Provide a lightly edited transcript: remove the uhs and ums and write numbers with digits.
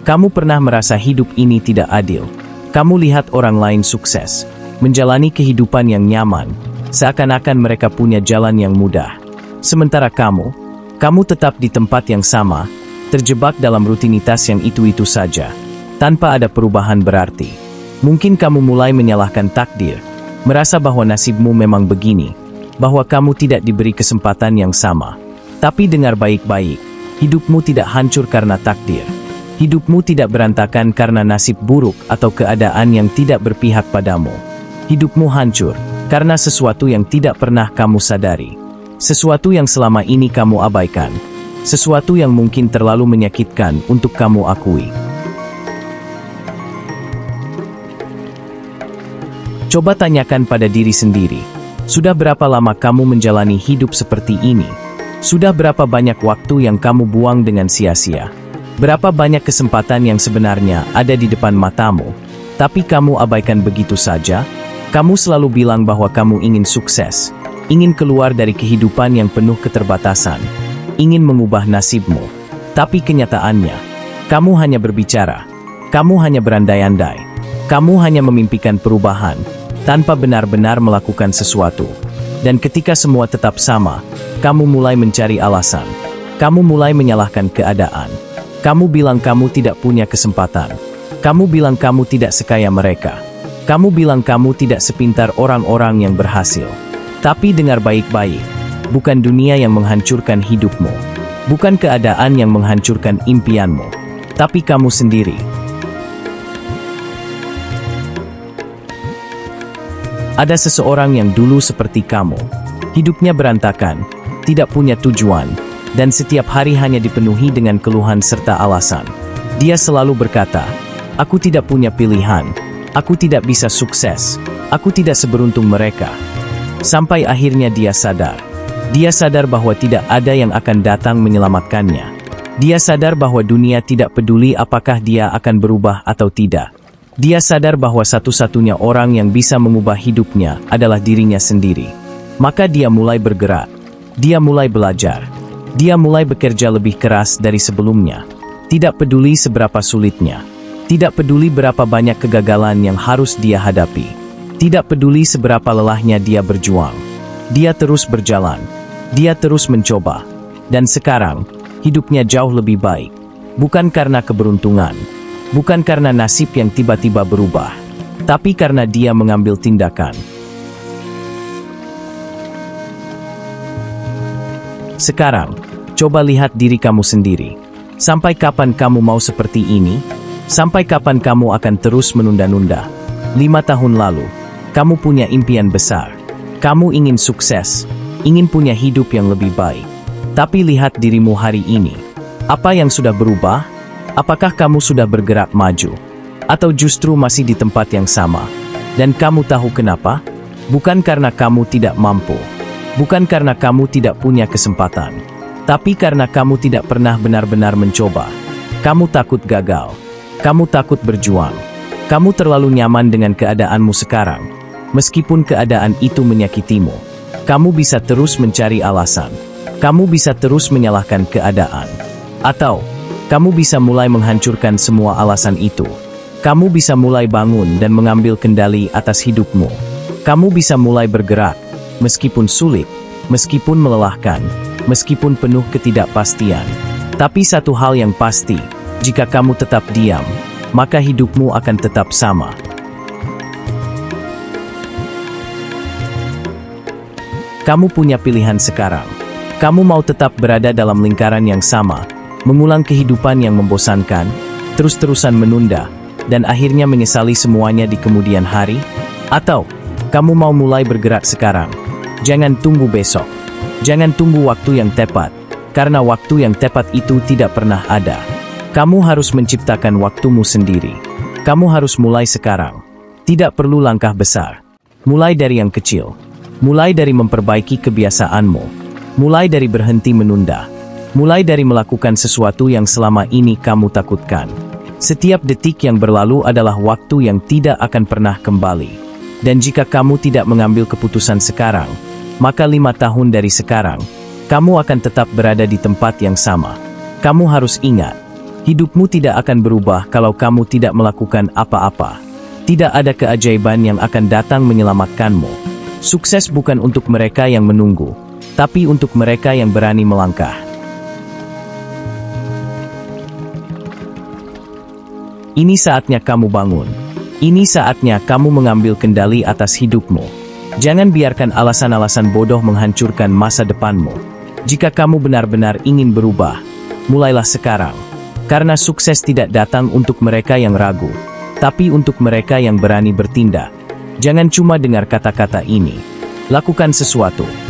Kamu pernah merasa hidup ini tidak adil. Kamu lihat orang lain sukses, menjalani kehidupan yang nyaman, seakan-akan mereka punya jalan yang mudah. Sementara kamu tetap di tempat yang sama, terjebak dalam rutinitas yang itu-itu saja, tanpa ada perubahan berarti. Mungkin kamu mulai menyalahkan takdir, merasa bahwa nasibmu memang begini, bahwa kamu tidak diberi kesempatan yang sama. Tapi dengar baik-baik, hidupmu tidak hancur karena takdir. Hidupmu tidak berantakan karena nasib buruk atau keadaan yang tidak berpihak padamu. Hidupmu hancur karena sesuatu yang tidak pernah kamu sadari. Sesuatu yang selama ini kamu abaikan. Sesuatu yang mungkin terlalu menyakitkan untuk kamu akui. Coba tanyakan pada diri sendiri, sudah berapa lama kamu menjalani hidup seperti ini? Sudah berapa banyak waktu yang kamu buang dengan sia-sia? Berapa banyak kesempatan yang sebenarnya ada di depan matamu, tapi kamu abaikan begitu saja? Kamu selalu bilang bahwa kamu ingin sukses, ingin keluar dari kehidupan yang penuh keterbatasan, ingin mengubah nasibmu. Tapi kenyataannya, kamu hanya berbicara, kamu hanya berandai-andai, kamu hanya memimpikan perubahan, tanpa benar-benar melakukan sesuatu. Dan ketika semua tetap sama, kamu mulai mencari alasan, kamu mulai menyalahkan keadaan. Kamu bilang kamu tidak punya kesempatan. Kamu bilang kamu tidak sekaya mereka. Kamu bilang kamu tidak sepintar orang-orang yang berhasil. Tapi dengar baik-baik, bukan dunia yang menghancurkan hidupmu. Bukan keadaan yang menghancurkan impianmu. Tapi kamu sendiri. Ada seseorang yang dulu seperti kamu. Hidupnya berantakan, tidak punya tujuan, dan setiap hari hanya dipenuhi dengan keluhan serta alasan. Dia selalu berkata, "Aku tidak punya pilihan, aku tidak bisa sukses, aku tidak seberuntung mereka." Sampai akhirnya dia sadar. Dia sadar bahwa tidak ada yang akan datang menyelamatkannya. Dia sadar bahwa dunia tidak peduli apakah dia akan berubah atau tidak. Dia sadar bahwa satu-satunya orang yang bisa mengubah hidupnya adalah dirinya sendiri. Maka dia mulai bergerak. Dia mulai belajar. Dia mulai bekerja lebih keras dari sebelumnya. Tidak peduli seberapa sulitnya. Tidak peduli berapa banyak kegagalan yang harus dia hadapi. Tidak peduli seberapa lelahnya dia berjuang. Dia terus berjalan. Dia terus mencoba. Dan sekarang, hidupnya jauh lebih baik. Bukan karena keberuntungan. Bukan karena nasib yang tiba-tiba berubah. Tapi karena dia mengambil tindakan. Sekarang, coba lihat diri kamu sendiri. Sampai kapan kamu mau seperti ini? Sampai kapan kamu akan terus menunda-nunda? 5 tahun lalu, kamu punya impian besar. Kamu ingin sukses, ingin punya hidup yang lebih baik. Tapi lihat dirimu hari ini. Apa yang sudah berubah? Apakah kamu sudah bergerak maju? Atau justru masih di tempat yang sama? Dan kamu tahu kenapa? Bukan karena kamu tidak mampu. Bukan karena kamu tidak punya kesempatan, tapi karena kamu tidak pernah benar-benar mencoba. Kamu takut gagal. Kamu takut berjuang. Kamu terlalu nyaman dengan keadaanmu sekarang. Meskipun keadaan itu menyakitimu, kamu bisa terus mencari alasan. Kamu bisa terus menyalahkan keadaan. Atau, kamu bisa mulai menghancurkan semua alasan itu. Kamu bisa mulai bangun dan mengambil kendali atas hidupmu. Kamu bisa mulai bergerak. Meskipun sulit, meskipun melelahkan, meskipun penuh ketidakpastian. Tapi satu hal yang pasti, jika kamu tetap diam, maka hidupmu akan tetap sama. Kamu punya pilihan sekarang. Kamu mau tetap berada dalam lingkaran yang sama, mengulang kehidupan yang membosankan, terus-terusan menunda, dan akhirnya menyesali semuanya di kemudian hari? Atau, kamu mau mulai bergerak sekarang? Jangan tunggu besok. Jangan tunggu waktu yang tepat, karena waktu yang tepat itu tidak pernah ada. Kamu harus menciptakan waktumu sendiri. Kamu harus mulai sekarang. Tidak perlu langkah besar. Mulai dari yang kecil. Mulai dari memperbaiki kebiasaanmu. Mulai dari berhenti menunda. Mulai dari melakukan sesuatu yang selama ini kamu takutkan. Setiap detik yang berlalu adalah waktu yang tidak akan pernah kembali. Dan jika kamu tidak mengambil keputusan sekarang, maka 5 tahun dari sekarang, kamu akan tetap berada di tempat yang sama. Kamu harus ingat, Hidupmu tidak akan berubah kalau kamu tidak melakukan apa-apa. Tidak ada keajaiban yang akan datang menyelamatkanmu. Sukses bukan untuk mereka yang menunggu, tapi untuk mereka yang berani melangkah. Ini saatnya kamu bangun. Ini saatnya kamu mengambil kendali atas hidupmu. Jangan biarkan alasan-alasan bodoh menghancurkan masa depanmu. Jika kamu benar-benar ingin berubah, mulailah sekarang. Karena sukses tidak datang untuk mereka yang ragu, tapi untuk mereka yang berani bertindak. Jangan cuma dengar kata-kata ini. Lakukan sesuatu.